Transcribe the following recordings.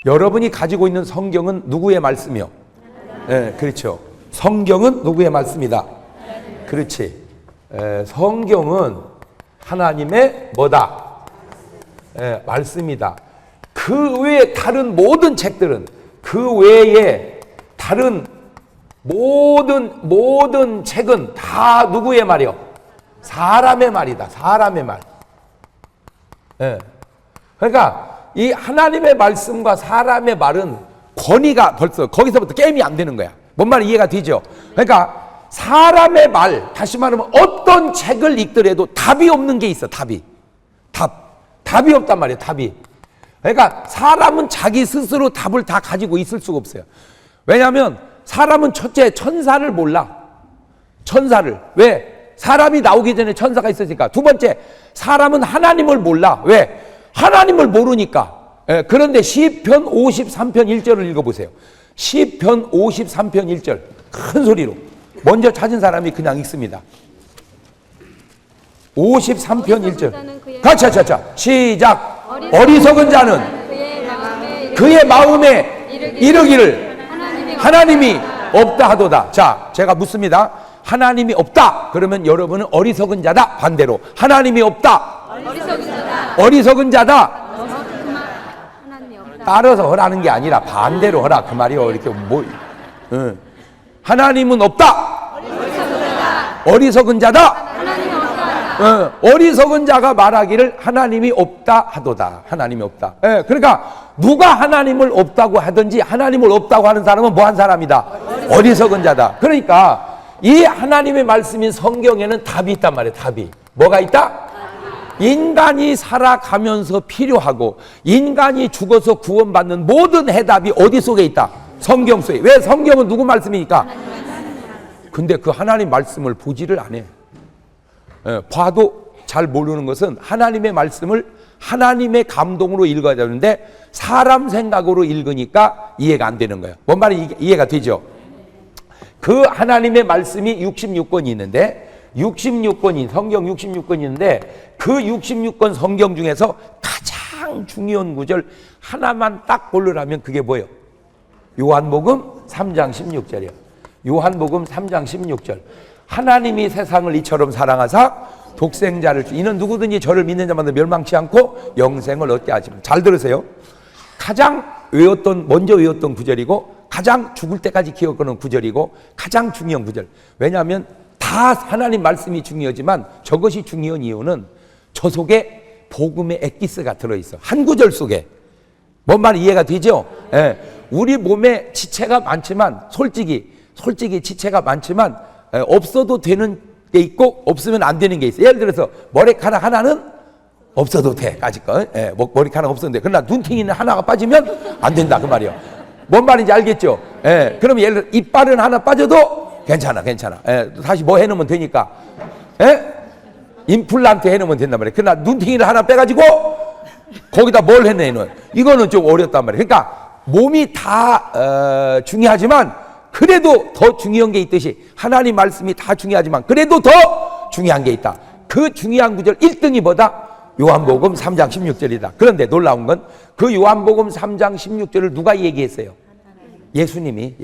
여러분이 가지고 있는 성경은 누구의 말씀이요? 네, 그렇죠. 성경은 누구의 말씀이다? 그렇지. 성경은 하나님의 뭐다? 말씀이다. 그 외에 다른 모든 책들은, 그 외에 다른 모든 책은 다 누구의 말이요? 사람의 말이다. 사람의 말. 그러니까 이 하나님의 말씀과 사람의 말은 권위가 벌써 거기서부터 게임이 안 되는 거야. 뭔 말이 이해가 되죠? 그러니까 사람의 말, 다시 말하면 어떤 책을 읽더라도 답이 없는 게 있어. 답이 없단 말이에요. 답이. 그러니까 사람은 자기 스스로 답을 다 가지고 있을 수가 없어요. 왜냐하면 사람은 첫째 천사를 몰라. 천사를. 왜? 사람이 나오기 전에 천사가 있었으니까. 두 번째, 사람은 하나님을 몰라. 왜? 하나님을 모르니까. 그런데 시편 53편 1절을 읽어보세요. 시편 53편 1절 큰 소리로 먼저 찾은 사람이 그냥 읽습니다. 53편 1절 같이 시작. 어리석은 자는 그의 마음에 이르기를 하나님이 없다 하도다. 자, 제가 묻습니다. 하나님이 없다 그러면 여러분은 어리석은 자다. 반대로 하나님이 없다, 어리석은 자다. 따라서 하라는 게 아니라 반대로 하라 그 말이요. 이렇게 하나님은 없다, 어리석은 자다. 어리석은 자가 말하기를 하나님이 없다 하도다. 하나님이 없다. 그러니까 누가 하나님을 없다고 하든지 하나님을 없다고 하는 사람은 뭐한 사람이다? 어리석은 자다. 그러니까 이 하나님의 말씀인 성경에는 답이 있단 말이에요. 답이. 뭐가 있다? 인간이 살아가면서 필요하고 인간이 죽어서 구원받는 모든 해답이 어디 속에 있다? 성경 속에. 왜? 성경은 누구 말씀이니까? 근데 그 하나님 말씀을 보지를 안 해. 봐도 잘 모르는 것은 하나님의 말씀을 하나님의 감동으로 읽어야 되는데 사람 생각으로 읽으니까 이해가 안 되는 거예요. 뭔 말이 이해가 되죠? 그 하나님의 말씀이 66권이 있는데 66권이 성경 66권이 있는데 그 66권 성경 중에서 가장 중요한 구절 하나만 딱 고르라면 그게 뭐예요? 요한복음 3장 16절이에요. 요한복음 3장 16절. 하나님이 세상을 이처럼 사랑하사 독생자를 이는 누구든지 저를 믿는 자마다 멸망치 않고 영생을 얻게 하시면. 잘 들으세요. 가장 먼저 외웠던 구절이고 가장 죽을 때까지 기억하는 구절이고 가장 중요한 구절. 왜냐하면 다 하나님 말씀이 중요하지만 저것이 중요한 이유는 저 속에 복음의 엑기스가 들어있어. 한 구절 속에. 뭔 말 이해가 되죠? 우리 몸에 지체가 많지만 솔직히 지체가 많지만 없어도 되는 게 있고 없으면 안 되는 게 있어. 예를 들어서 머리카락 하나는 없어도 돼. 아직까지 머리카락 없어도 돼. 그러나 눈탱이는 하나가 빠지면 안 된다 그 말이에요. 뭔 말인지 알겠죠? 그러면 예를 들어 이빨은 하나 빠져도 괜찮아. 다시 뭐 해놓으면 되니까. 임플란트 해놓으면 된단 말이에요. 그러나 눈탱이를 하나 빼가지고 거기다 뭘 했네. 이거는 좀 어렵단 말이에요. 그러니까 몸이 다 중요하지만 그래도 더 중요한 게 있듯이 하나님 말씀이 다 중요하지만 그래도 더 중요한 게 있다. 그 중요한 구절 1등이 뭐다? 요한복음 3장 16절이다. 그런데 놀라운 건 그 요한복음 3장 16절을 누가 얘기했어요? 예수님이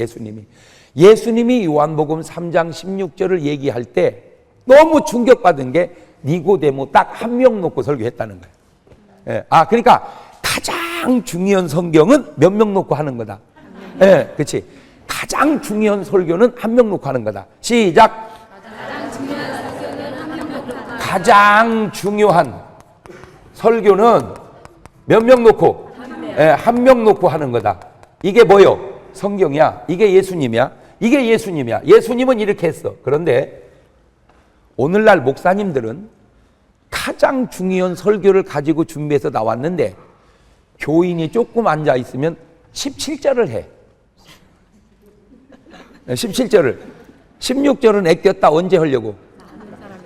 요한복음 3장 16절을 얘기할 때 너무 충격받은 게 니고데모 딱 한 명 놓고 설교했다는 거예요. 그러니까 가장 중요한 성경은 몇 명 놓고 하는 거다. 그렇지. 가장 중요한 설교는 한 명 놓고 하는 거다. 시작. 가장 중요한 설교는 몇 명 놓고? 한 명 놓고 하는 거다. 이게 뭐요? 성경이야. 이게 예수님이야. 예수님은 이렇게 했어. 그런데 오늘날 목사님들은 가장 중요한 설교를 가지고 준비해서 나왔는데 교인이 조금 앉아 있으면 17절을 해. 17절을. 16절은 애꼈다. 언제 하려고?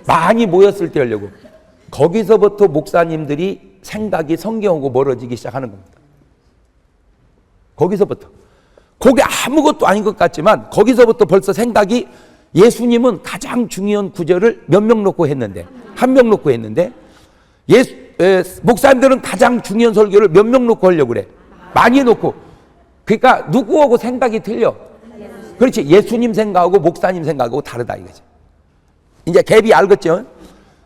많이 모였을 때 하려고. 거기서부터 목사님들이 생각이 성경하고 멀어지기 시작하는 겁니다. 거기서부터. 그게 아무것도 아닌 것 같지만 거기서부터 벌써 생각이 예수님은 가장 중요한 구절을 몇 명 놓고 했는데 한 명 놓고 했는데 목사님들은 가장 중요한 설교를 몇 명 놓고 하려고 그래. 많이 놓고. 그러니까 누구하고 생각이 틀려. 그렇지. 예수님 생각하고 목사님 생각하고 다르다 이거지. 이제 갭이 알겠죠?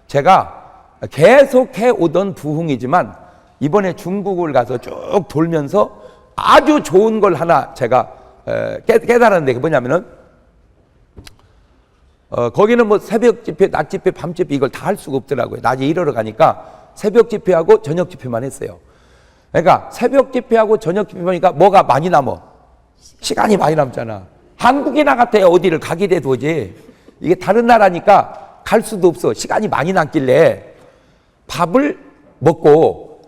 제가 계속해 오던 부흥이지만 이번에 중국을 가서 쭉 돌면서 아주 좋은 걸 하나 제가 깨달았는데 그게 뭐냐면은 거기는 뭐 새벽 집회, 낮 집회, 밤 집회 이걸 다 할 수가 없더라고요. 낮에 일하러 가니까 새벽 집회하고 저녁 집회만 했어요. 그러니까 새벽 집회하고 저녁 집회만 하니까 뭐가 많이 남어? 시간이 많이 남잖아. 한국이나 같아 어디를 가게 돼도 오지. 이게 다른 나라니까 갈 수도 없어. 시간이 많이 남길래 밥을 먹고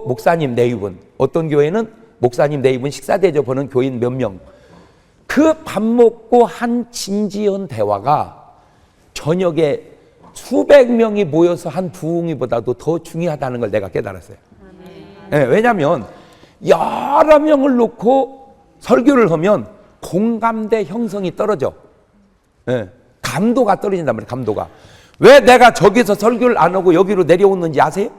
목사님 네 분, 어떤 교회는 목사님 네 분 식사 대접하는 교인 몇 명, 그 밥 먹고 한 진지한 대화가 저녁에 수백 명이 모여서 한 부흥회보다도 더 중요하다는 걸 내가 깨달았어요. 네, 왜냐하면 여러 명을 놓고 설교를 하면 공감대 형성이 떨어져. 네, 감도가 떨어진단 말이에요. 감도가. 왜 내가 저기서 설교를 안 하고 여기로 내려오는지 아세요?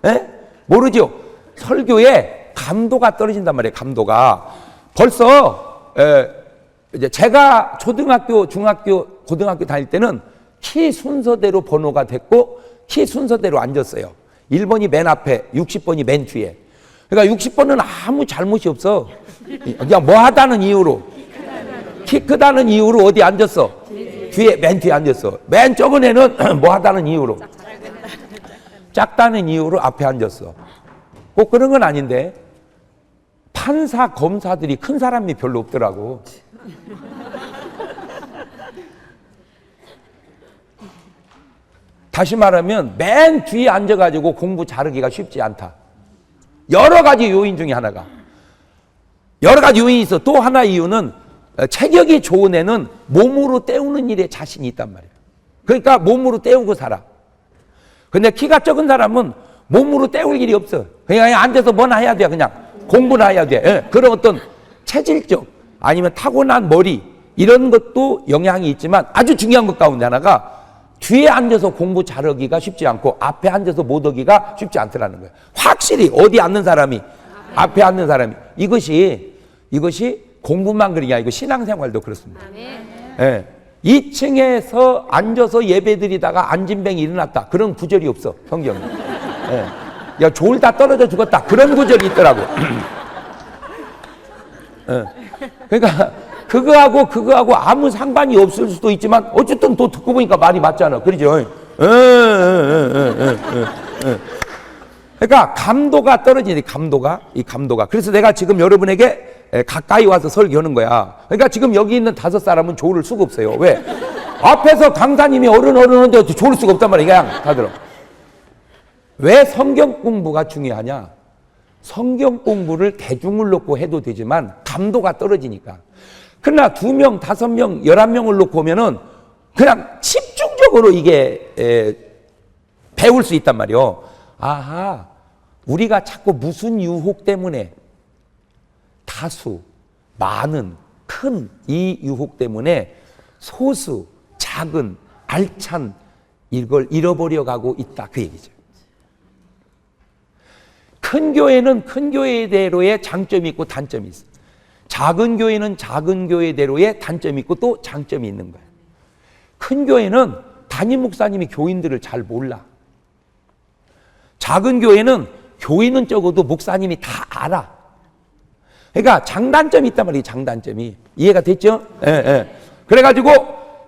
네? 모르죠? 설교에 감도가 떨어진단 말이에요. 감도가. 벌써 이제 제가 초등학교, 중학교, 고등학교 다닐 때는 키 순서대로 번호가 됐고 키 순서대로 앉았어요. 1번이 맨 앞에, 60번이 맨 뒤에. 그러니까 60번은 아무 잘못이 없어. 그냥 뭐 하다는 이유로. 키 크다는 이유로 어디 앉았어? 뒤에, 맨 뒤에 앉았어. 맨 적은 애는 뭐 하다는 이유로. 작다는 이유로 앞에 앉았어. 꼭 그런 건 아닌데 판사, 검사들이 큰 사람이 별로 없더라고. 다시 말하면 맨 뒤에 앉아가지고 공부 잘하기가 쉽지 않다. 여러 가지 요인 중에 하나가. 여러 가지 요인이 있어. 또 하나 이유는 체격이 좋은 애는 몸으로 때우는 일에 자신이 있단 말이야. 그러니까 몸으로 때우고 살아. 근데 키가 적은 사람은 몸으로 때울 일이 없어. 그냥 앉아서 뭐나 해야 돼. 그냥 공부나 해야 돼. 예. 그런 어떤 체질적 아니면 타고난 머리 이런 것도 영향이 있지만 아주 중요한 것 가운데 하나가 뒤에 앉아서 공부 잘하기가 쉽지 않고 앞에 앉아서 못 하기가 쉽지 않더라는 거예요. 확실히 어디 앉는 사람이 앞에 앉는 사람이 이것이 공부만 그런 게 아니고 신앙생활도 그렇습니다. 예. 2층에서 앉아서 예배드리다가 앉은뱅이 일어났다. 그런 구절이 없어. 성경에. 예. 야, 졸다 떨어져 죽었다. 그런 구절이 있더라고. 예. 그러니까 그거하고 아무 상관이 없을 수도 있지만 어쨌든 또 듣고 보니까 말이 맞잖아. 그러죠? 그러니까 감도가 떨어지니 감도가. 그래서 내가 지금 여러분에게 가까이 와서 설교하는 거야. 그러니까 지금 여기 있는 5사람은 좋을 수가 없어요. 왜? 앞에서 강사님이 어른한데 좋을 수가 없단 말이야. 그냥 다 들어. 왜 성경 공부가 중요하냐? 성경 공부를 대중을 놓고 해도 되지만 감도가 떨어지니까. 그러나 2명, 5명, 11명을 놓고 오면은 그냥 집중적으로 이게 배울 수 있단 말이요. 아하, 우리가 자꾸 무슨 유혹 때문에 다수, 많은, 큰 이 유혹 때문에 소수, 작은, 알찬 이걸 잃어버려 가고 있다. 그 얘기죠. 큰 교회는 큰 교회대로의 장점이 있고 단점이 있어. 작은 교회는 작은 교회대로의 단점이 있고 또 장점이 있는 거예요. 큰 교회는 담임 목사님이 교인들을 잘 몰라. 작은 교회는 교인은 적어도 목사님이 다 알아. 그러니까 장단점이 있단 말이에요. 장단점이. 이해가 됐죠? 예, 예. 그래가지고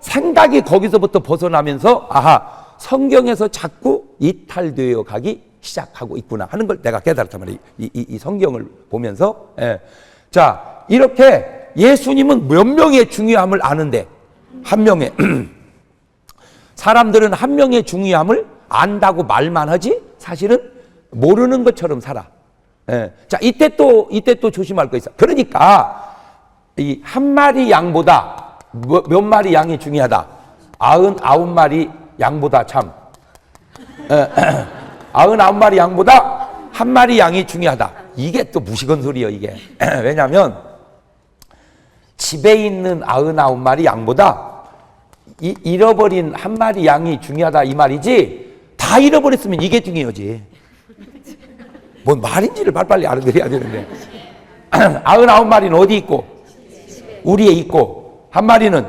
생각이 거기서부터 벗어나면서 아하, 성경에서 자꾸 이탈되어 가기 시작하고 있구나 하는 걸 내가 깨달았단 말이에요. 이 성경을 보면서. 예. 자, 이렇게 예수님은 몇 명의 중요함을 아는데 한 명의 사람들은 한 명의 중요함을 안다고 말만 하지 사실은 모르는 것처럼 살아. 예. 자, 이때 또 조심할 거 있어. 그러니까 이 한 마리 양보다 몇 마리 양이 중요하다. 99마리 양보다 참. 99마리 양보다 한 마리 양이 중요하다. 이게 또 무식한 소리예요, 이게. 왜냐하면 집에 있는 99마리 양보다 잃어버린 한 마리 양이 중요하다 이 말이지, 다 잃어버렸으면 이게 중요하지. 뭔 말인지를 빨리빨리 알아들어야 되는데. 99마리는 어디 있고? 우리에 있고. 한 마리는?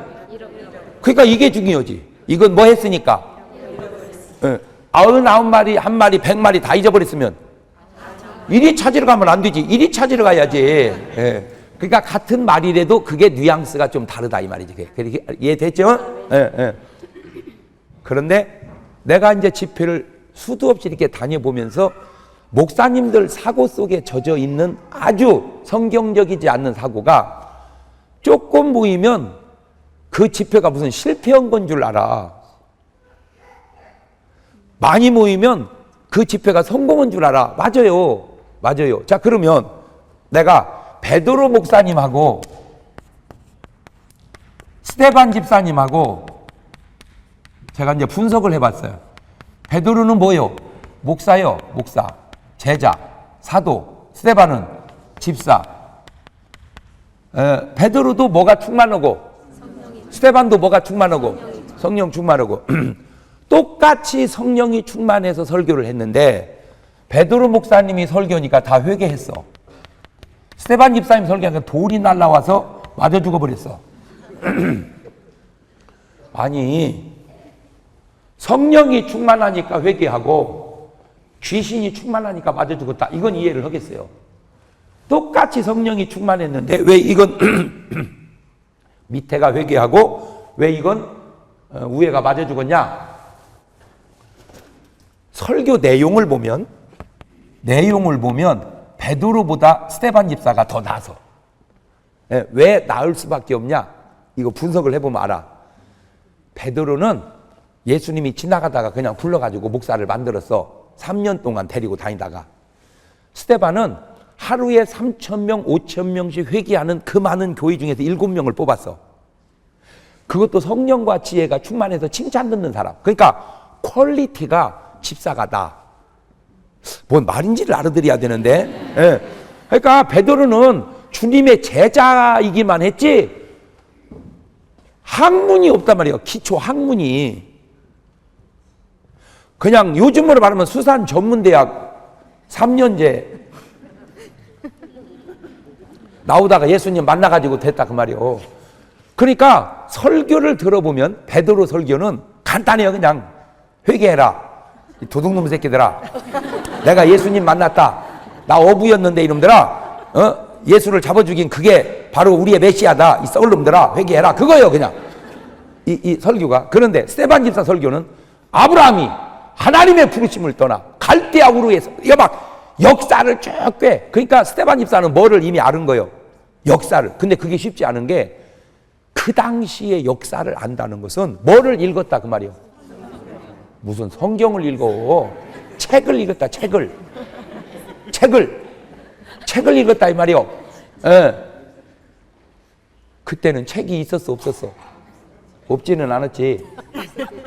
그러니까 이게 중요하지. 이건 뭐 했으니까? 99마리, 한 마리, 100마리 다 잊어버렸으면 이리 찾으러 가면 안 되지. 이리 찾으러 가야지. 예. 그러니까 같은 말이라도 그게 뉘앙스가 좀 다르다 이 말이지. 그게 이해됐죠? 예, 예. 그런데 내가 이제 집회를 수도 없이 이렇게 다녀보면서 목사님들 사고 속에 젖어 있는 아주 성경적이지 않는 사고가 조금 모이면 그 집회가 무슨 실패한 건 줄 알아. 많이 모이면 그 집회가 성공한 줄 알아. 맞아요. 맞아요. 자, 그러면 내가 베드로 목사님하고 스데반 집사님하고 제가 이제 분석을 해봤어요. 베드로는 뭐요? 목사요. 목사. 제자. 사도. 스데반은 집사. 베드로도 뭐가 충만하고 스데반도 뭐가 충만하고 성령 충만하고 똑같이 성령이 충만해서 설교를 했는데 베드로 목사님이 설교니까 다 회개했어. 스데반 집사님 설교하니까 돌이 날라와서 맞아 죽어버렸어. 아니 성령이 충만하니까 회개하고 귀신이 충만하니까 맞아 죽었다. 이건 이해를 하겠어요. 똑같이 성령이 충만했는데 왜 이건 밑에가 회개하고 왜 이건 위에가 맞아 죽었냐? 설교 내용을 보면 베드로보다 스데반 집사가 더 나서. 왜 나을 수밖에 없냐? 이거 분석을 해보면 알아. 베드로는 예수님이 지나가다가 그냥 불러가지고 목사를 만들었어. 3년 동안 데리고 다니다가. 스데반은 하루에 3,000명, 5,000명씩 회개하는 그 많은 교회 중에서 7명을 뽑았어. 그것도 성령과 지혜가 충만해서 칭찬 듣는 사람. 그러니까 퀄리티가 집사가 나. 뭔 말인지를 알아들어야 되는데. 예. 그러니까 베드로는 주님의 제자이기만 했지 학문이 없단 말이에요. 기초 학문이. 그냥 요즘으로 말하면 수산 전문대학 3년제 나오다가 예수님 만나가지고 됐다 그 말이에요. 그러니까 설교를 들어보면 베드로 설교는 간단해요. 그냥 회개해라. 이 도둑놈 새끼들아. 내가 예수님 만났다. 나 어부였는데 이놈들아. 예수를 잡아 죽인 그게 바로 우리의 메시아다. 이 썩을 놈들아. 회개해라. 그거예요 그냥. 이 설교가. 그런데 스데반 집사 설교는 아브라함이 하나님의 부르심을 떠나 갈대아 우르에서 이거 막 역사를 쭉 꿰. 그러니까 스데반 집사는 뭐를 이미 아는 거예요. 역사를. 근데 그게 쉽지 않은 게 그 당시의 역사를 안다는 것은 뭐를 읽었다 그 말이에요. 무슨 성경을 읽어. 책을 읽었다. 책을 읽었다 이 말이에요. 그때는 책이 있었어 없었어? 없지는 않았지.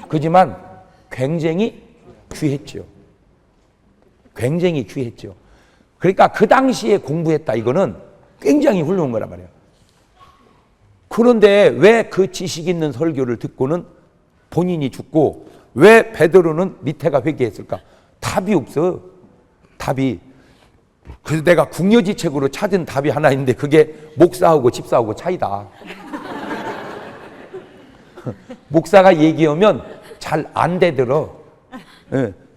그지만 굉장히 귀했죠. 굉장히 귀했죠. 그러니까 그 당시에 공부했다 이거는 굉장히 훌륭한 거란 말이에요. 그런데 왜 그 지식 있는 설교를 듣고는 본인이 죽고 왜 베드로는 밑에가 회개했을까? 답이 없어. 답이. 그래서 내가 국려지책으로 찾은 답이 하나 있는데 그게 목사하고 집사하고 차이다. 목사가 얘기하면 잘 안 되더러.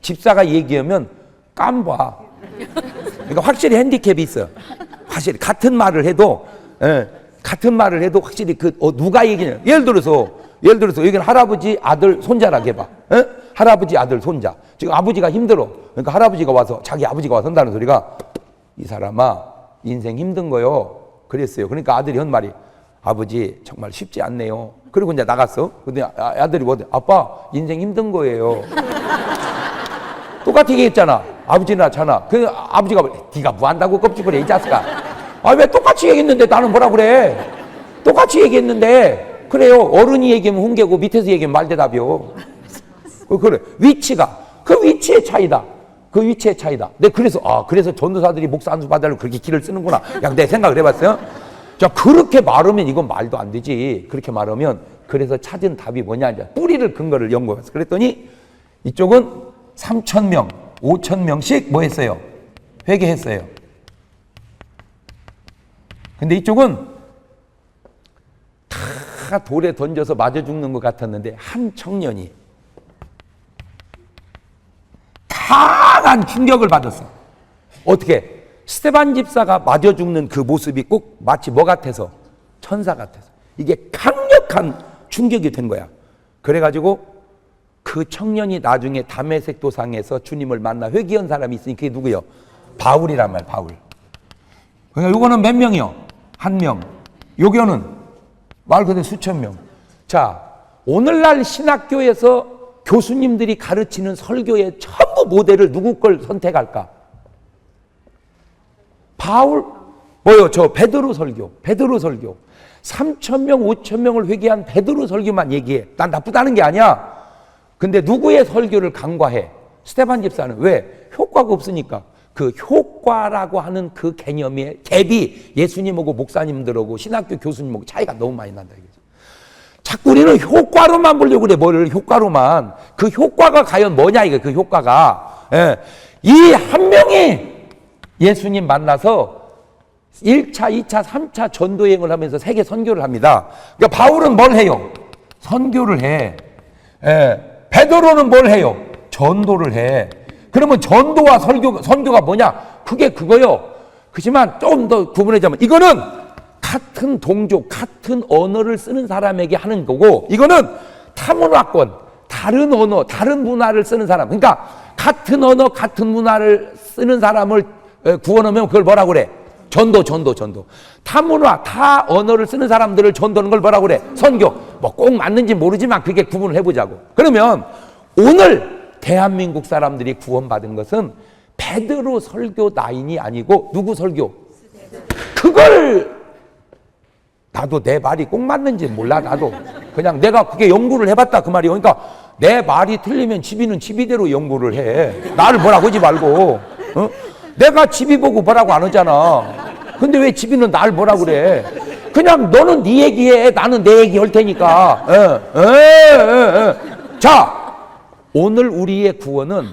집사가 얘기하면 깜봐. 그러니까 확실히 핸디캡이 있어. 확실히 같은 말을 해도 확실히 누가 얘기냐. 예를 들어서 여기는 할아버지 아들 손자라고 해봐. 할아버지 아들 손자. 지금 아버지가 힘들어. 그러니까 할아버지가 와서 자기 아버지가 와서 한다는 소리가 이 사람아 인생 힘든 거요. 그랬어요. 그러니까 아들이 한 말이 아버지 정말 쉽지 않네요. 그리고 이제 나갔어. 근데 아들이 뭐 아빠 인생 힘든 거예요. 똑같이 얘기했잖아. 아버지나 자나. 그 아버지가 네가 뭐 한다고 껍질거려 이 자식아. 아 왜 똑같이 얘기했는데 나는 뭐라 그래. 똑같이 얘기했는데 그래요. 어른이 얘기하면 훈계고 밑에서 얘기하면 말대답이요. 그래. 위치가 그 위치의 차이다. 그 위치의 차이다. 내 그래서 전도사들이 목사 안수 받으려고 그렇게 길을 쓰는구나. 야, 내 생각을 해봤어요. 자, 그렇게 말하면 이건 말도 안 되지. 그렇게 말하면 그래서 찾은 답이 뭐냐 이제 뿌리를 근거를 연구해봤어. 그랬더니 이쪽은 3,000명, 5,000명씩 뭐 했어요? 회개했어요. 근데 이쪽은 다 돌에 던져서 맞아 죽는 것 같았는데 한 청년이 강한 충격을 받았어. 어떻게? 스데반 집사가 맞아 죽는 그 모습이 꼭 마치 뭐 같아서? 천사 같아서. 이게 강력한 충격이 된 거야. 그래가지고 그 청년이 나중에 다메섹 도상에서 주님을 만나 회귀한 사람이 있으니 그게 누구요? 바울이란 말, 바울. 그러니까 요거는 몇 명이요? 한 명. 요거는 말 그대로 수천 명. 자, 오늘날 신학교에서 교수님들이 가르치는 설교의 전부 모델을 누구 걸 선택할까? 바울, 뭐요? 저 베드로 설교, 베드로 설교. 3,000명, 5,000명을 회개한 베드로 설교만 얘기해. 난 나쁘다는 게 아니야. 근데 누구의 설교를 간과해? 스데반 집사는. 왜? 효과가 없으니까. 그 효과라고 하는 그 개념의 갭이 예수님하고 목사님들하고 신학교 교수님하고 차이가 너무 많이 난다 이거죠. 자꾸 우리는 효과로만 보려고 그래. 뭐를 효과로만. 그 효과가 과연 뭐냐 이거 그 효과가. 예. 이 한 명이 예수님 만나서 1차, 2차, 3차 전도여행을 하면서 세계 선교를 합니다. 그러니까 바울은 뭘 해요? 선교를 해. 예. 베드로는 뭘 해요? 전도를 해. 그러면 전도와 선교가 뭐냐? 그게 그거요. 그렇지만 조금 더 구분하자면 이거는 같은 동족, 같은 언어를 쓰는 사람에게 하는 거고 이거는 타문화권, 다른 언어, 다른 문화를 쓰는 사람. 그러니까 같은 언어, 같은 문화를 쓰는 사람을 구원하면 그걸 뭐라고 그래? 전도. 타문화, 타 언어를 쓰는 사람들을 전도하는 걸 뭐라고 그래? 선교. 뭐 꼭 맞는지 모르지만 그게 구분을 해보자고. 그러면 오늘 대한민국 사람들이 구원받은 것은 베드로 설교 라인이 아니고 누구 설교? 그걸 나도 내 말이 꼭 맞는지 몰라. 나도 그냥 내가 그게 연구를 해봤다 그 말이에요. 그러니까 내 말이 틀리면 지비는 지비대로 연구를 해. 나를 뭐라고 하지 말고. 어? 내가 지비 보고 뭐라고 안 하잖아. 근데 왜 지비는 날 뭐라고 그래? 그냥 너는 네 얘기해. 나는 내 얘기 할 테니까. 자, 오늘 우리의 구원은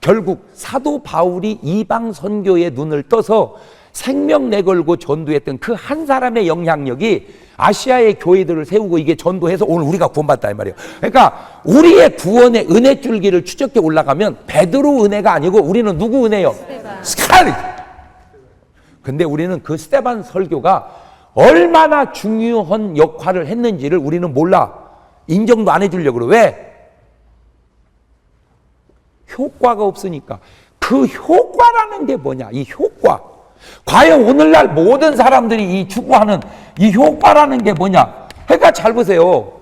결국 사도 바울이 이방 선교의 눈을 떠서 생명 내걸고 전도했던 그 한 사람의 영향력이 아시아의 교회들을 세우고 이게 전도해서 오늘 우리가 구원받다 이 말이에요. 그러니까 우리의 구원의 은혜 줄기를 추적해 올라가면 베드로 은혜가 아니고 우리는 누구 은혜요? 스데반. 근데 우리는 그 스데반 설교가 얼마나 중요한 역할을 했는지를 우리는 몰라. 인정도 안 해주려고 그래. 왜? 효과가 없으니까. 그 효과라는 게 뭐냐? 이 효과. 과연 오늘날 모든 사람들이 이 추구하는 이 효과라는 게 뭐냐? 그러니까 잘 보세요.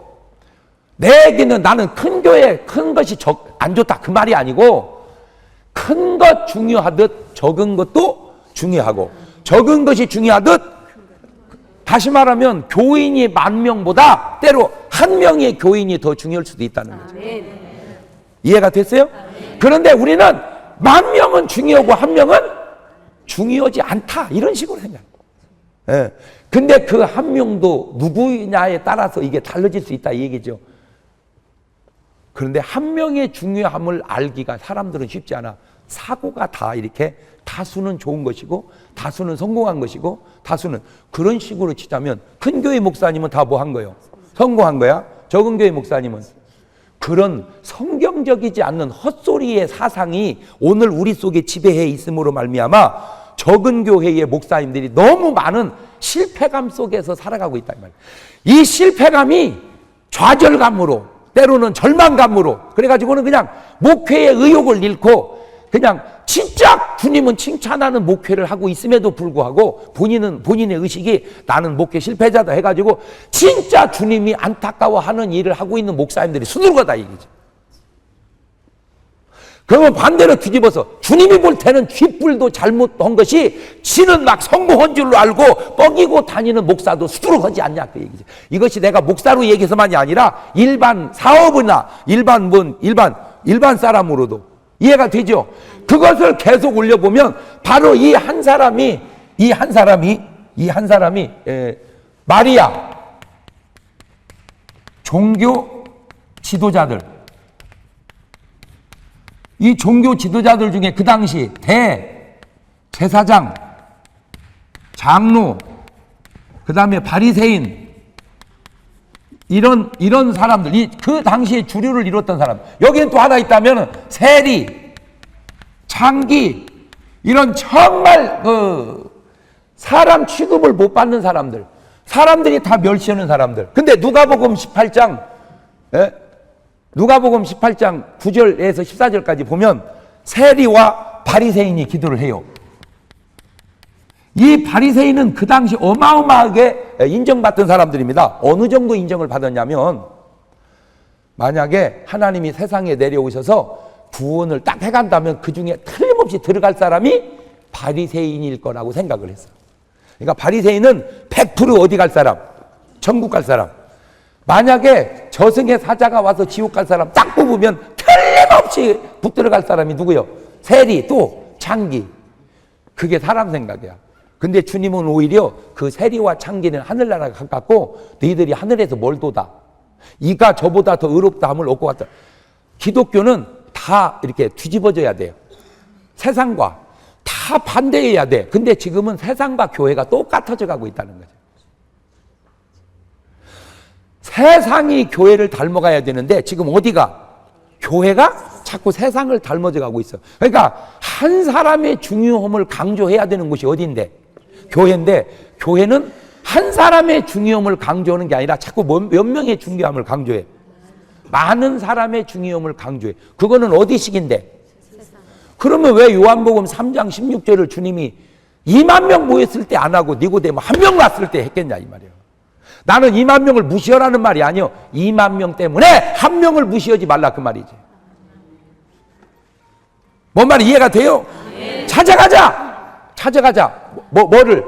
내게는 나는 큰 교회, 큰 것이 안 좋다. 그 말이 아니고 큰 것 중요하듯 적은 것도 중요하고 적은 것이 중요하듯 다시 말하면 교인이 10,000명보다 때로 한 명의 교인이 더 중요할 수도 있다는 거죠. 이해가 됐어요? 그런데 우리는 10,000명은 중요하고 한 명은 중요하지 않다. 이런 식으로 생각해요. 예. 근데 그 한 명도 누구냐에 따라서 이게 달라질 수 있다 이 얘기죠. 그런데 한 명의 중요함을 알기가 사람들은 쉽지 않아. 사고가 다 이렇게 다수는 좋은 것이고 다수는 성공한 것이고 다수는 그런 식으로 치자면 큰 교회 목사님은 다 뭐 한 거예요? 성공한 거야. 적은 교회 목사님은 그런 성경적이지 않는 헛소리의 사상이 오늘 우리 속에 지배해 있음으로 말미암아 적은 교회의 목사님들이 너무 많은 실패감 속에서 살아가고 있다 이 말이에요. 이 실패감이 좌절감으로 때로는 절망감으로 그래가지고는 그냥 목회의 의욕을 잃고 그냥 진짜 주님은 칭찬하는 목회를 하고 있음에도 불구하고 본인의 의식이 나는 목회 실패자다 해가지고 진짜 주님이 안타까워하는 일을 하고 있는 목사님들이 수두룩하다 이거죠. 그러면 반대로 뒤집어서 주님이 볼 때는 쥐뿔도 잘못한 것이 지는 막 성공한 줄로 알고 뻐기고 다니는 목사도 수두룩하지 않냐 그 얘기죠. 이것이 내가 목사로 얘기해서만이 아니라 일반 사업이나 일반 사람으로도 이해가 되죠. 그것을 계속 올려보면 바로 이 한 사람이 마리아 종교 지도자들 이 종교 지도자들 중에 그 당시 제사장, 장로, 그 다음에 바리새인, 이런 사람들, 그 당시에 주류를 이뤘던 사람. 여기는 또 하나 있다면 세리, 창기, 이런 정말 사람 취급을 못 받는 사람들, 사람들이 다 멸시하는 사람들. 근데 누가복음 18장, 누가복음 18장 9절에서 14절까지 보면 세리와 바리새인이 기도를 해요. 이 바리새인은 그 당시 어마어마하게 인정받던 사람들입니다. 어느 정도 인정을 받았냐면, 만약에 하나님이 세상에 내려오셔서 구원을 딱 해간다면 그 중에 틀림없이 들어갈 사람이 바리새인일 거라고 생각을 했어요. 그러니까 바리새인은 100% 어디 갈 사람? 천국 갈 사람. 만약에 저승의 사자가 와서 지옥 갈 사람 딱 뽑으면 틀림없이 붙들어 갈 사람이 누구요? 세리, 또 창기. 그게 사람 생각이야. 근데 주님은 오히려 그 세리와 창기는 하늘나라가 가깝고 너희들이 하늘에서 뭘 도다. 이가 저보다 더 의롭다 함을 얻고 갔다. 기독교는 다 이렇게 뒤집어져야 돼요. 세상과 다 반대해야 돼. 근데 지금은 세상과 교회가 똑같아져 가고 있다는 거죠. 세상이 교회를 닮아가야 되는데 지금 어디가? 교회가 자꾸 세상을 닮아져 가고 있어. 그러니까 한 사람의 중요함을 강조해야 되는 곳이 어디인데? 교회인데, 교회는 한 사람의 중요함을 강조하는 게 아니라 자꾸 몇 명의 중요함을 강조해. 많은 사람의 중요함을 강조해. 그거는 어디식인데? 그러면 왜 요한복음 3장 16절을 주님이 2만 명 모였을 때 안 하고 니고데모 한 명 왔을 때 했겠냐 이 말이에요. 나는 2만 명을 무시하라는 말이 아니요. 2만 명 때문에 한 명을 무시하지 말라 그 말이지. 뭔 말이 이해가 돼요? 네. 찾아가자. 뭐를?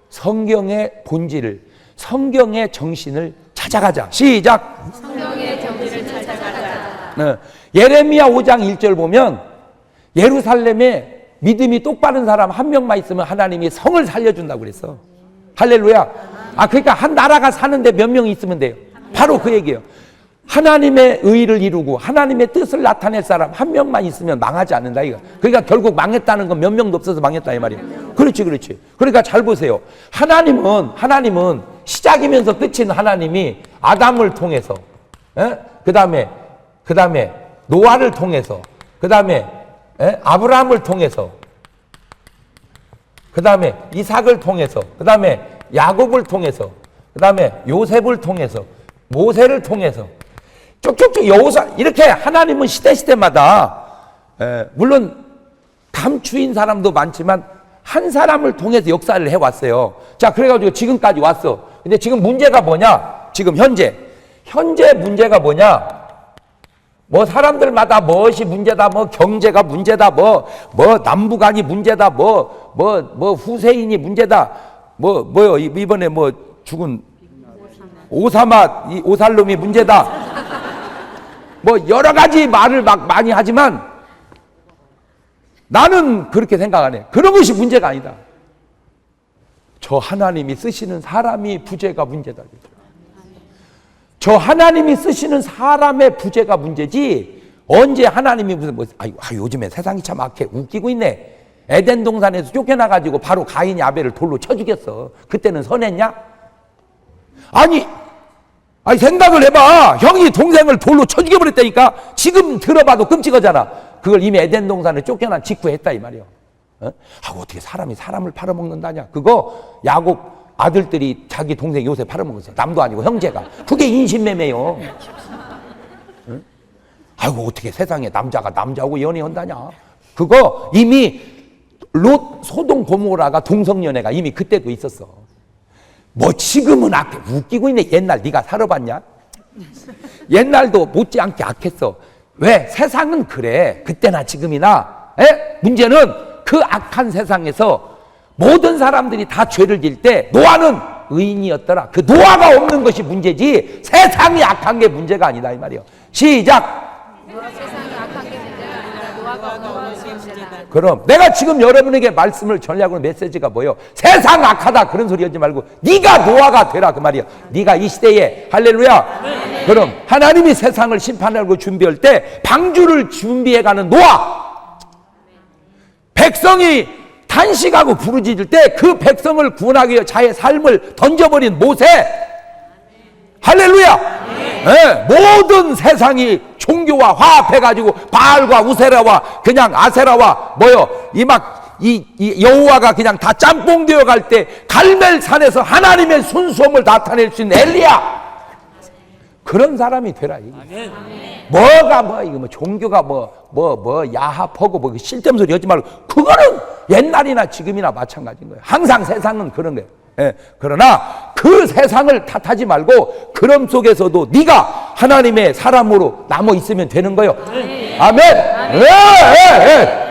성경의 본질을, 성경의 정신을 찾아가자. 시작. 성경의 정신을 찾아가자. 네. 예레미야 5장 1절 보면 예루살렘에 믿음이 똑바른 사람 한 명만 있으면 하나님이 성을 살려준다고 그랬어. 할렐루야. 그러니까 한 나라가 사는데 몇 명이 있으면 돼요. 바로 그 얘기예요. 하나님의 의를 이루고 하나님의 뜻을 나타낼 사람 한 명만 있으면 망하지 않는다 이거. 그러니까 결국 망했다는 건 몇 명도 없어서 망했다 이 말이에요. 그렇지. 그러니까 잘 보세요. 하나님은 시작이면서 끝인 하나님이 아담을 통해서, 그 다음에 노아를 통해서, 그 다음에 아브라함을 통해서, 그 다음에 이삭을 통해서, 그 다음에 야곱을 통해서, 그 다음에 요셉을 통해서, 모세를 통해서 쭉쭉쭉 여호사, 이렇게 하나님은 시대마다 물론 감추인 사람도 많지만 한 사람을 통해서 역사를 해왔어요. 자, 그래가지고 지금까지 왔어. 근데 지금 문제가 뭐냐? 지금 현재 문제가 뭐냐? 뭐 사람들마다 무엇이 문제다, 뭐 경제가 문제다, 뭐 남북한이 문제다, 뭐 후세인이 문제다, 뭐요 이번에 뭐 죽은 오사마 이 오살롬이 문제다. 뭐 여러 가지 말을 막 많이 하지만 나는 그렇게 생각 안 해. 그런 것이 문제가 아니다. 저 하나님이 쓰시는 사람이 부재가 문제다. 저 하나님이 쓰시는 사람의 부재가 문제지 언제 하나님이 무슨 요즘에 세상이 참 악해. 웃기고 있네. 에덴 동산에서 쫓겨나가지고 바로 가인이 아벨을 돌로 쳐 죽였어. 그때는 선했냐? 아니 생각을 해봐. 형이 동생을 돌로 쳐 죽여버렸다니까. 지금 들어봐도 끔찍하잖아. 그걸 이미 에덴 동산에 쫓겨난 직후에 했다 이 말이야. 어떻게 사람이 사람을 팔아먹는다냐. 그거 야곱 아들들이 자기 동생 요셉 팔아먹었어. 남도 아니고 형제가. 그게 인신매매요. 어떻게 세상에 남자가 남자하고 연애한다냐. 그거 이미 롯 소돔 고모라가 동성연애가 이미 그때도 있었어. 뭐 지금은 악해. 웃기고 있네. 옛날 네가 살아봤냐? 옛날도 못지않게 악했어. 왜? 세상은 그래. 그때나 지금이나. 문제는 그 악한 세상에서 모든 사람들이 다 죄를 지을 때 노아는 의인이었더라. 그 노아가 없는 것이 문제지 세상이 악한 게 문제가 아니다 이 말이에요. 시작. 세상이 악한 게 문제가 아니라 노아가 없는 것이 문제다. 그럼 내가 지금 여러분에게 말씀을 전하고는 메시지가 뭐예요? 세상 악하다 그런 소리 하지 말고 네가 노아가 되라 그 말이야. 네가 이 시대에 할렐루야. 네. 그럼 하나님이 세상을 심판하고 준비할 때 방주를 준비해가는 노아. 백성이 탄식하고 부르짖을 때 그 백성을 구원하기 위해 자의 삶을 던져버린 모세. 할렐루야. 예, 모든 세상이 종교와 화합해가지고 바알과 우세라와 그냥 아세라와 이 여호와가 그냥 다 짬뽕 되어 갈 때 갈멜산에서 하나님의 순수함을 나타낼 수 있는 엘리야. 그런 사람이 되라. 이게. 뭐가 이거 종교가 야합하고 쓸데없는 소리 하지 말고, 그거는 옛날이나 지금이나 마찬가지인 거예요. 항상 세상은 그런 거예요. 예, 그러나 그 세상을 탓하지 말고 그럼 속에서도 네가 하나님의 사람으로 남아 있으면 되는 거예요. 아멘. 예.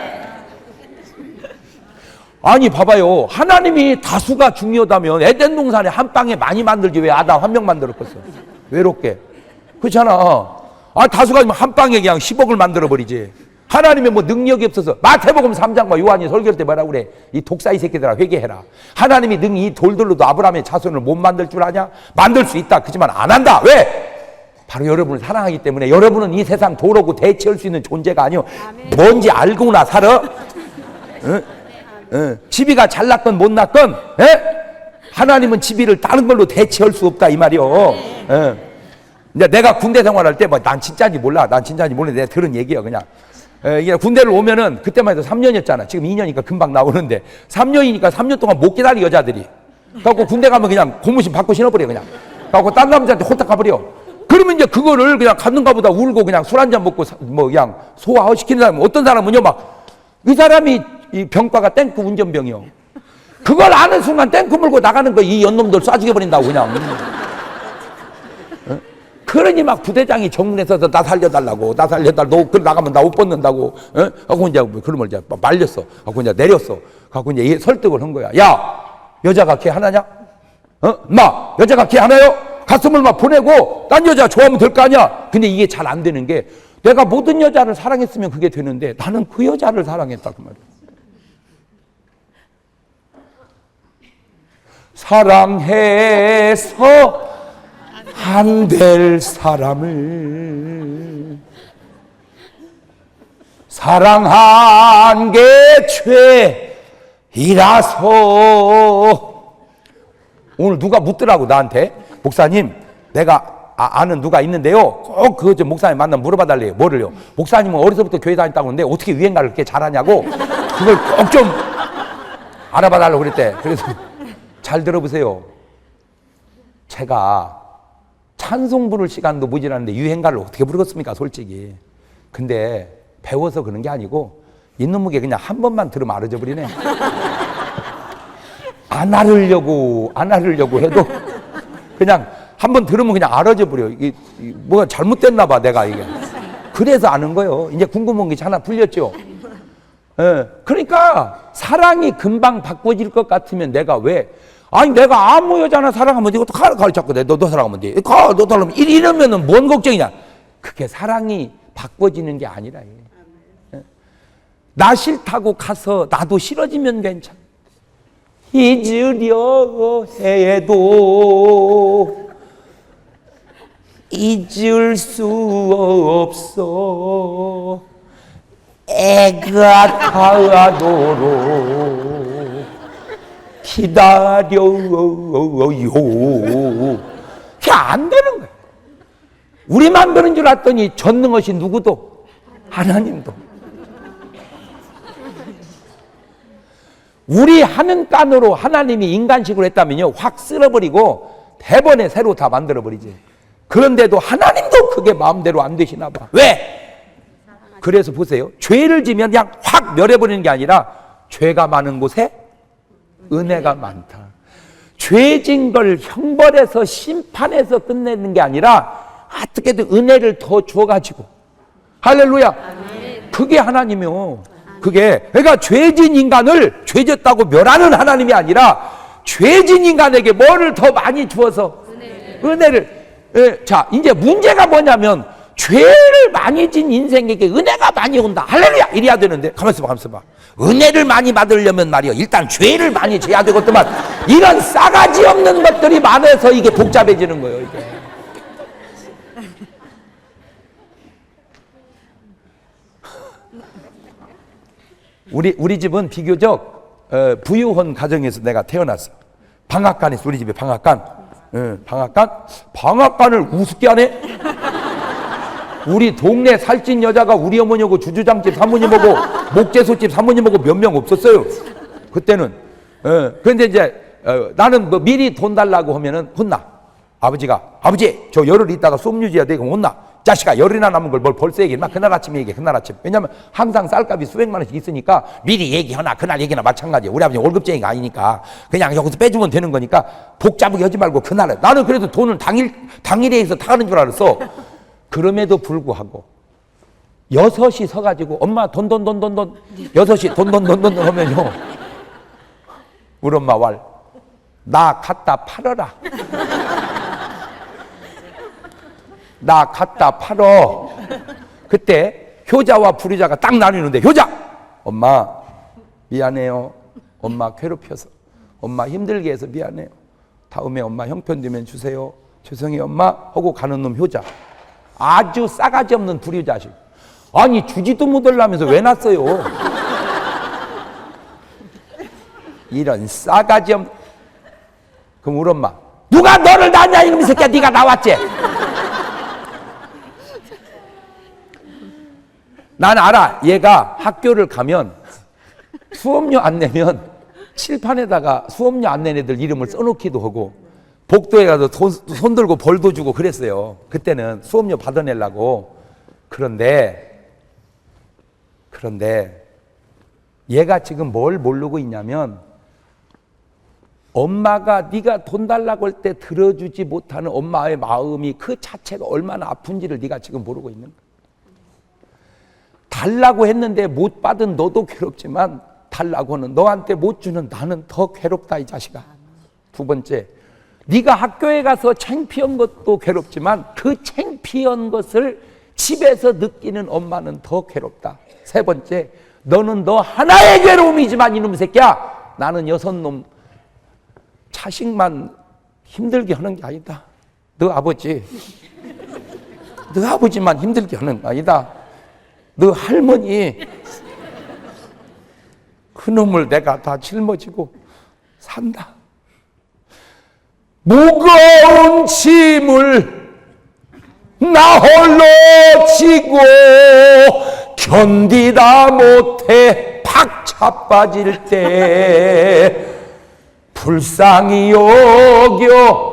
아니 봐봐요. 하나님이 다수가 중요하다면 에덴 동산에 한 방에 많이 만들지 왜 아담 한 명 만들었겠어? 외롭게. 그렇잖아. 다수가 한 방에 그냥 10억을 만들어 버리지. 하나님의 능력이 없어서. 마태복음 3장 요한이 설교할 때 뭐라 그래? 이 독사이 새끼들아 회개해라. 하나님이 능히 이 돌들로도 아브라함의 자손을 못 만들 줄 아냐? 만들 수 있다. 그렇지만 안 한다. 왜? 바로 여러분을 사랑하기 때문에. 여러분은 이 세상 도로고 대체할 수 있는 존재가 아니요. 뭔지 알고나 살아. 지비가 잘났건 못났건 하나님은 지비를 다른 걸로 대체할 수 없다 이 말이요. 이제 내가 군대 생활할 때 난 진짜인지 몰라. 내가 들은 얘기야 그냥. 이게 군대를 오면은 그때만 해도 3년이었잖아. 지금 2년이니까 금방 나오는데 3년이니까 3년 동안 못 기다려 여자들이. 그래갖고 군대 가면 그냥 고무신 받고 신어버려 그냥. 그래갖고 딴 남자한테 호딱 가버려. 그러면 이제 그거를 그냥 갔는가 보다 울고 그냥 술 한잔 먹고 그냥 소화시키는 사람. 어떤 사람은요 이 사람이 이 병과가 탱크 운전병이요. 그걸 아는 순간 탱크 몰고 나가는 거 이 연놈들 쏴 죽여버린다고 그냥. 그러니 부대장이 정문에 서서 나 살려달라고, 너 나가면 나 옷 벗는다고, 하고 이제 그러면 이제 말렸어. 하고 이제 내렸어. 하고 이제 설득을 한 거야. 야, 여자가 걔 하나냐? 여자가 걔 하나요? 가슴을 보내고 딴 여자 좋아하면 될 거 아니야? 근데 이게 잘 안 되는 게, 내가 모든 여자를 사랑했으면 그게 되는데 나는 그 여자를 사랑했다 그 말이야. 사랑해서 안 될 사람을 사랑한 게 죄이라서. 오늘 누가 묻더라고 나한테. 목사님, 내가 아는 누가 있는데요, 꼭 그 목사님 만나면 물어봐 달래요. 뭐를요? 목사님은 어려서부터 교회 다녔다고 하는데 어떻게 유행가를 그렇게 잘하냐고 그걸 꼭 좀 알아봐 달라고 그랬대. 그래서 잘 들어보세요. 제가 찬송 부를 시간도 모자랐는데 유행가를 어떻게 부르겠습니까 솔직히. 근데 배워서 그런 게 아니고 이놈에게 그냥 한 번만 들으면 알아져 버리네. 안 알으려고 해도 그냥 한 번 들으면 그냥 알아져 버려. 이게 뭐가 잘못됐나 봐 내가 이게. 그래서 아는 거예요. 이제 궁금한 게 하나 풀렸죠. 그러니까 사랑이 금방 바꿔질 것 같으면 내가 내가 아무 여자나 사랑하면 돼. 이것도 가르쳤고 너도 사랑하면 돼. 너 사랑하면 이러면은 뭔 걱정이냐. 그게 사랑이 바꿔지는 게 아니라. 나 싫다고 가서 나도 싫어지면 괜찮아. 잊으려 해도 잊을 수 없어. 애가 타도록 기다려요. 그게 안 되는 거야. 우리만 그런 줄 알았더니 전능하신 누구도 하나님도. 우리 하는 깐으로 하나님이 인간식으로 했다면요 확 쓸어버리고 대번에 새로 다 만들어버리지. 그런데도 하나님도 그게 마음대로 안 되시나 봐. 왜? 그래서 보세요. 죄를 지면 그냥 확 멸해버리는 게 아니라 죄가 많은 곳에 은혜가 많다. 죄진 걸 형벌해서 심판해서 끝내는 게 아니라 어떻게든 은혜를 더 줘가지고. 할렐루야. 그게 하나님이요. 그러니까 죄진 인간을 죄졌다고 멸하는 하나님이 아니라 죄진 인간에게 뭐를 더 많이 주어서 은혜를. 자, 이제 문제가 뭐냐면 죄를 많이 진 인생에게 은혜가 많이 온다. 할렐루야! 이래야 되는데 가만있어 봐. 은혜를 많이 받으려면 말이야 일단 죄를 많이 져야 되겠더만 이런 싸가지 없는 것들이 많아서 이게 복잡해지는 거예요. 이게. 우리 집은 비교적 부유한 가정에서 내가 태어났어. 방앗간에서 우리 집에 방앗간. 방앗간을 우습게 하네? 우리 동네 살찐 여자가 우리 어머니하고 주주장집 사모님하고 목재소집 사모님하고 몇 명 없었어요. 그때는. 그런데 이제 나는 뭐 미리 돈 달라고 하면은 혼나. 아버지가 아버지 저 열흘 있다가 수업 유지해야 되고 혼나. 자식아 열이나 남은 걸 뭘 벌써 얘기해. 막 그날 아침에 얘기해. 그날 아침. 왜냐면 항상 쌀값이 수백만 원씩 있으니까 미리 얘기하나 그날 얘기나 마찬가지야. 우리 아버지 월급쟁이가 아니니까 그냥 여기서 빼주면 되는 거니까 복잡하게 하지 말고 그날에. 나는 그래도 돈을 당일에 해서 타가는 줄 알았어. 그럼에도 불구하고 6시 서가지고 엄마 돈 6시 돈 하면요 우리 엄마 나 갖다 팔어라. 나 갖다 팔어. 그때 효자와 불효자가 딱 나뉘는데 효자! 엄마 미안해요. 엄마 괴롭혀서 엄마 힘들게 해서 미안해요. 다음에 엄마 형편 되면 주세요. 죄송해요 엄마 하고 가는 놈 효자. 아주 싸가지 없는 불효자식. 아니 주지도 못하려면서 왜 났어요? 이런 싸가지 없는. 그럼 우리 엄마 누가 너를 낳냐 이놈의 새끼야. 네가 나왔지? 난 알아. 얘가 학교를 가면 수업료 안 내면 칠판에다가 수업료 안 낸 애들 이름을 써놓기도 하고 복도에 가서 손 들고 벌도 주고 그랬어요. 그때는 수업료 받아내려고. 그런데 얘가 지금 뭘 모르고 있냐면 엄마가 네가 돈 달라고 할 때 들어주지 못하는 엄마의 마음이 그 자체가 얼마나 아픈지를 네가 지금 모르고 있는 거야. 달라고 했는데 못 받은 너도 괴롭지만 달라고는 너한테 못 주는 나는 더 괴롭다 이 자식아. 두 번째, 네가 학교에 가서 창피한 것도 괴롭지만 그 창피한 것을 집에서 느끼는 엄마는 더 괴롭다. 세 번째, 너는 너 하나의 괴로움이지만 이놈 새끼야 나는 6놈 자식만 힘들게 하는 게 아니다. 너 아버지만 힘들게 하는 거 아니다. 너 할머니 그놈을 내가 다 짊어지고 산다. 무거운 짐을 나 홀로 지고 견디다 못해 팍 자빠질 때 불쌍히 여겨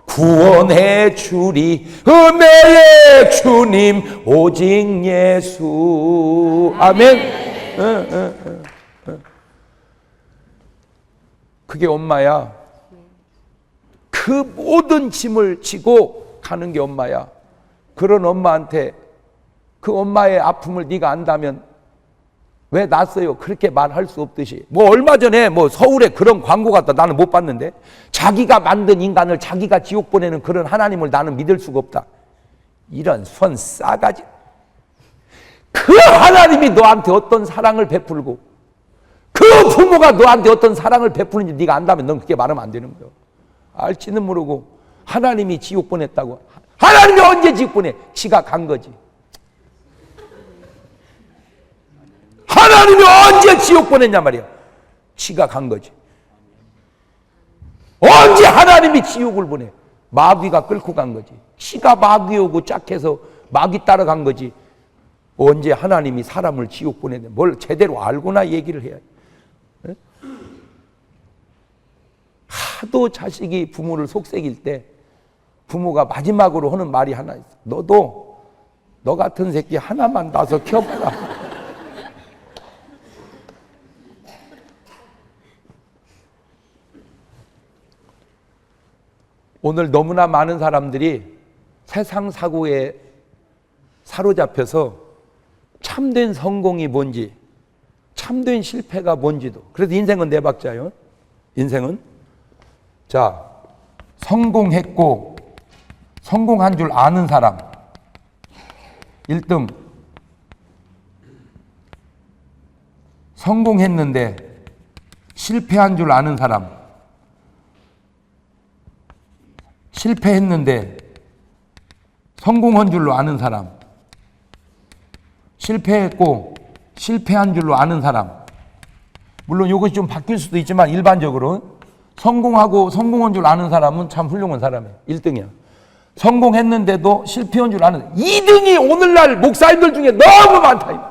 구원해 주리 은혜의 주님 오직 예수. 아멘. 그게 엄마야. 그 모든 짐을 지고 가는 게 엄마야. 그런 엄마한테 그 엄마의 아픔을 네가 안다면 왜 낳았어요? 그렇게 말할 수 없듯이. 뭐 얼마 전에 뭐 서울에 그런 광고 같다. 나는 못 봤는데 자기가 만든 인간을 자기가 지옥 보내는 그런 하나님을 나는 믿을 수가 없다. 이런 손 싸가지. 그 하나님이 너한테 어떤 사랑을 베풀고 그 부모가 너한테 어떤 사랑을 베푸는지 네가 안다면 넌 그렇게 말하면 안 되는 거예요. 알지는 모르고 하나님이 지옥 보냈다고. 하나님이 언제 지옥 보내? 지가 간 거지. 하나님이 언제 지옥 보냈냐 말이야. 지가 간 거지. 언제 하나님이 지옥을 보내? 마귀가 끌고 간 거지. 지가 마귀오고 짝해서 마귀 따라간 거지. 언제 하나님이 사람을 지옥 보내냐. 뭘 제대로 알고나 얘기를 해야 돼. 하도 자식이 부모를 속삭일 때 부모가 마지막으로 하는 말이 하나 있어. 너도 너 같은 새끼 하나만 낳아서 키워봐라. 오늘 너무나 많은 사람들이 세상 사고에 사로잡혀서 참된 성공이 뭔지, 참된 실패가 뭔지도. 그래서 인생은 네 박자요. 인생은 자, 성공했고 성공한 줄 아는 사람 1등, 성공했는데 실패한 줄 아는 사람, 실패했는데 성공한 줄로 아는 사람, 실패했고 실패한 줄로 아는 사람, 물론 이것이 좀 바뀔 수도 있지만 일반적으로 성공하고 성공한 줄 아는 사람은 참 훌륭한 사람이에요. 1등이야. 성공했는데도 실패한 줄 아는 2등이 오늘날 목사님들 중에 너무 많다 이거.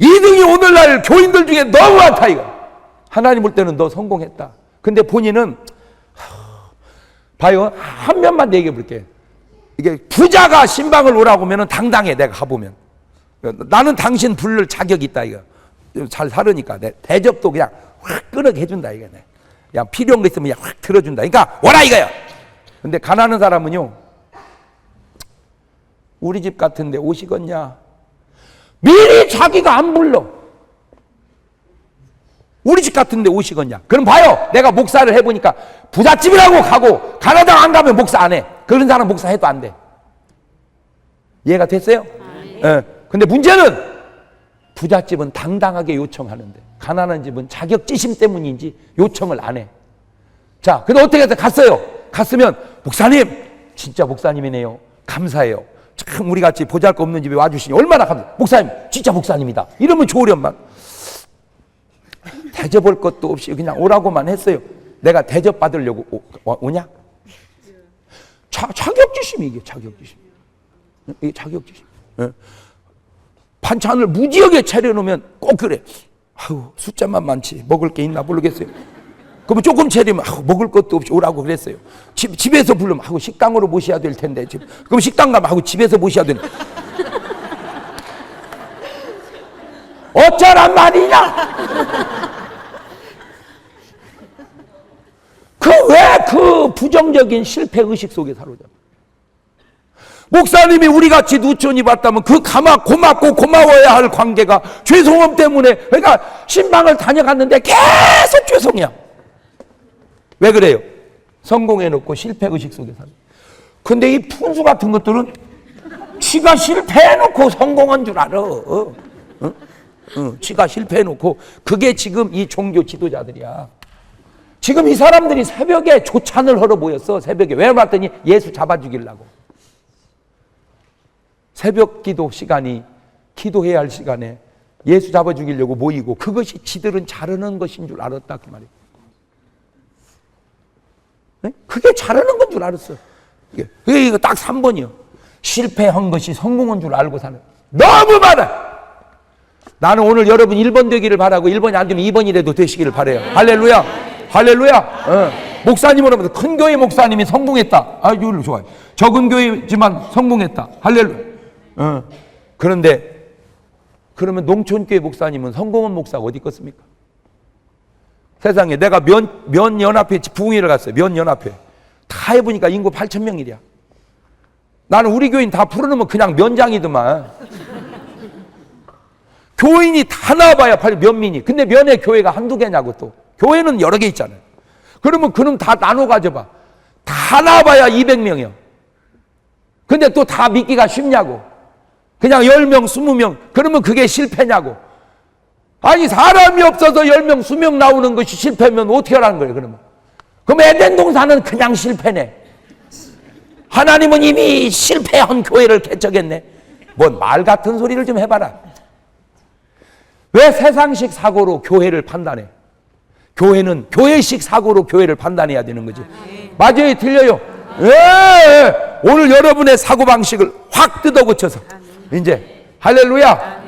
2등이 오늘날 교인들 중에 너무 많다 이거. 하나님 볼 때는 너 성공했다. 근데 본인은 봐요. 한 면만 얘기해 볼게. 이게 부자가 신방을 오라고 하면 당당해. 내가 가보면 나는 당신 부를 자격이 있다 이거. 잘 살으니까 내 대접도 그냥 확 끄덕 해준다 이거. 그냥 필요한 거 있으면 그냥 확 들어준다. 그러니까 오라 이거야. 근데 가난한 사람은요, 우리 집 같은데 오시겠냐? 미리 자기가 안 불러. 우리 집 같은데 오시겠냐? 그럼 봐요. 내가 목사를 해보니까 부잣집이라고 가고 가나다 안 가면 목사 안 해. 그런 사람 목사 해도 안 돼. 이해가 됐어요? 예. 근데 문제는 부잣집은 당당하게 요청하는데 가난한 집은 자격지심 때문인지 요청을 안 해. 자, 근데 어떻게 해서 갔어요? 갔으면 목사님 진짜 목사님이네요. 감사해요. 참 우리같이 보잘것없는 집에 와주시니 얼마나 감사해요. 목사님 진짜 목사님이다. 이러면 좋으련만. 대접할 것도 없이 그냥 오라고만 했어요. 내가 대접 받으려고 오냐? 자격지심이 이게 자격지심. 이게 자격지심. 예. 반찬을 무지하게 차려놓으면 꼭 그래. 아유 숫자만 많지 먹을 게 있나 모르겠어요. 그러면 조금 차리면 먹을 것도 없이 오라고 그랬어요. 집에서 부르면 식당으로 모셔야 될 텐데 그럼 식당 가면 집에서 모셔야 되는. 어쩌란 말이냐? 왜 부정적인 실패 의식 속에 사로잡혀? 목사님이 우리같이 누천이 봤다면 고맙고 고마워야 할 관계가 죄송함 때문에 그러니까 신방을 다녀갔는데 계속 죄송이야. 왜 그래요? 성공해놓고 실패 의식 속에 사는. 근데 이 푼수 같은 것들은 지가 실패해놓고 성공한 줄 알아. 지가 실패해놓고 그게 지금 이 종교 지도자들이야. 지금 이 사람들이 새벽에 조찬을 하러 모였어. 새벽에. 왜 봤더니 예수 잡아 죽이려고. 새벽 기도 시간이 기도해야 할 시간에 예수 잡아 죽이려고 모이고 그것이 지들은 잘하는 것인 줄 알았다 그 말이에요. 네? 그게 잘하는 건 줄 알았어. 이거 딱 3번이요. 실패한 것이 성공한 줄 알고 사는. 너무 많아. 나는 오늘 여러분 1번 되기를 바라고 1번이 안 되면 2번이라도 되시기를 바라요. 할렐루야. 할렐루야. 목사님으로부터 큰 교회 목사님이 성공했다. 이거 좋아요. 적은 교회지만 성공했다. 할렐루야. 그런데 그러면 농촌교회 목사님은 성공한 목사가 어디 있겠습니까? 세상에 내가 면연합회 부흥회를 갔어요. 면연합회 다 해보니까 인구 8,000명이랴. 나는 우리 교인 다 풀어놓으면 그냥 면장이더만. 교인이 다 나와봐야 면민이. 근데 면에 교회가 한두 개냐고. 또 교회는 여러 개 있잖아요. 그러면 그놈 다 나눠 가져봐. 다 나와봐야 200명이요. 근데 또 다 믿기가 쉽냐고. 그냥 10명 20명 그러면 그게 실패냐고. 아니 사람이 없어서 10명 20명 나오는 것이 실패면 어떻게 하라는 거예요. 그럼 에덴 동산은 그냥 실패네. 하나님은 이미 실패한 교회를 개척했네. 뭔 말 같은 소리를 좀 해봐라. 왜 세상식 사고로 교회를 판단해? 교회는 교회식 사고로 교회를 판단해야 되는 거지. 맞아요, 틀려요. 오늘 여러분의 사고방식을 확 뜯어고쳐서 이제 할렐루야.